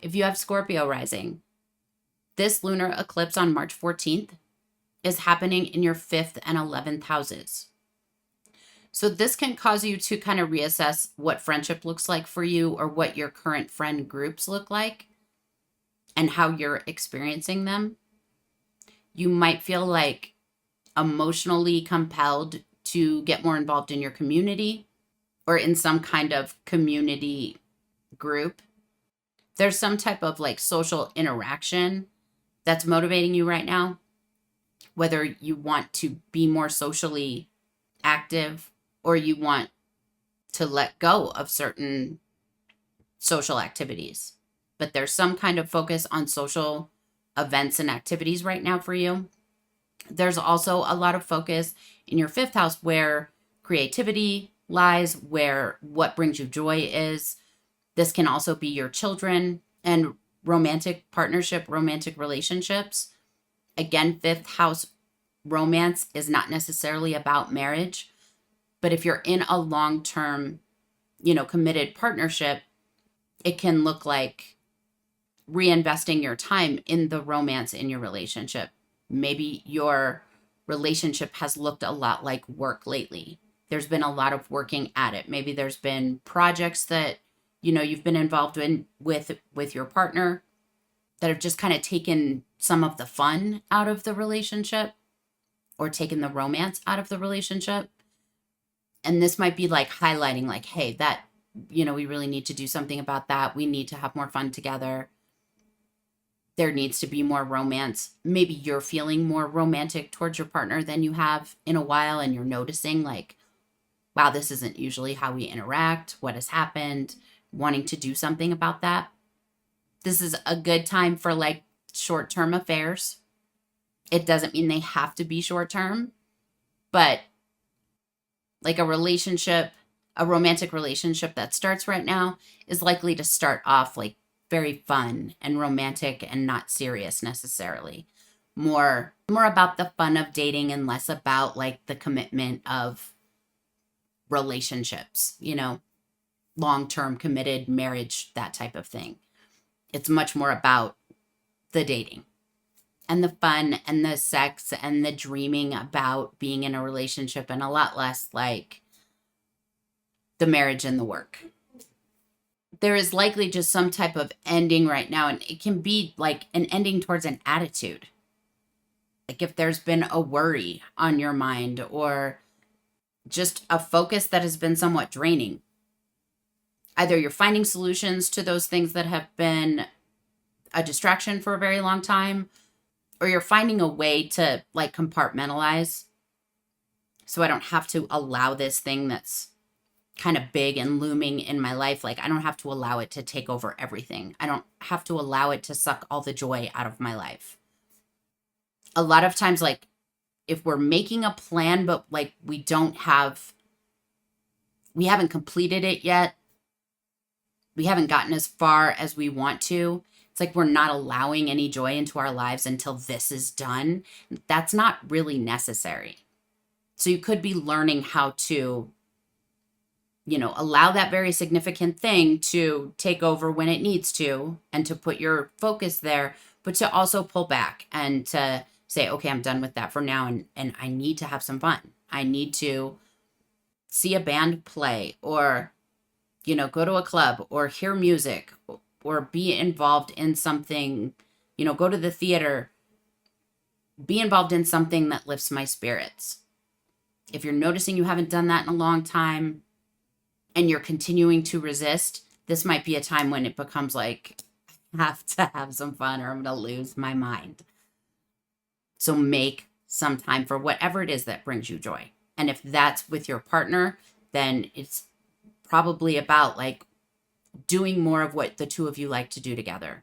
If you have Scorpio rising, this lunar eclipse on March 14th is happening in your 5th and 11th houses. So this can cause you to kind of reassess what friendship looks like for you, or what your current friend groups look like and how you're experiencing them. You might feel like emotionally compelled to get more involved in your community or in some kind of community group. There's some type of like social interaction that's motivating you right now, whether you want to be more socially active or you want to let go of certain social activities. But there's some kind of focus on social events and activities right now for you. There's also a lot of focus in your 5th house where creativity lies, where what brings you joy is. This can also be your children and romantic partnership, romantic relationships. Again, 5th house romance is not necessarily about marriage, but if you're in a long-term, committed partnership, it can look like reinvesting your time in the romance in your relationship. Maybe your relationship has looked a lot like work lately. There's been a lot of working at it. Maybe there's been projects that, you've been involved in with your partner that have just kind of taken some of the fun out of the relationship or taken the romance out of the relationship. And this might be like highlighting like, hey, that, we really need to do something about that. We need to have more fun together. There needs to be more romance. Maybe you're feeling more romantic towards your partner than you have in a while, and you're noticing like, wow, this isn't usually how we interact. What has happened? Wanting to do something about that. This is a good time for like short-term affairs. It doesn't mean they have to be short-term, but like a romantic relationship that starts right now is likely to start off like very fun and romantic and not serious necessarily. More about the fun of dating and less about like the commitment of relationships, long-term committed marriage, that type of thing. It's much more about the dating and the fun and the sex and the dreaming about being in a relationship, and a lot less like the marriage and the work. There is likely just some type of ending right now, and it can be like an ending towards an attitude. Like if there's been a worry on your mind or just a focus that has been somewhat draining. Either you're finding solutions to those things that have been a distraction for a very long time, or you're finding a way to like compartmentalize. So I don't have to allow this thing that's kind of big and looming in my life. Like I don't have to allow it to take over everything. I don't have to allow it to suck all the joy out of my life. A lot of times, like if we're making a plan, but like we haven't completed it yet. We haven't gotten as far as we want to. It's like we're not allowing any joy into our lives until this is done. That's not really necessary. So you could be learning how to, allow that very significant thing to take over when it needs to, and to put your focus there, but to also pull back and to say, okay, I'm done with that for now. And I need to have some fun. I need to see a band play, or go to a club, or hear music, or be involved in something, go to the theater, be involved in something that lifts my spirits. If you're noticing you haven't done that in a long time and you're continuing to resist, this might be a time when it becomes like, I have to have some fun or I'm going to lose my mind. So make some time for whatever it is that brings you joy. And if that's with your partner, then it's probably about like doing more of what the two of you like to do together.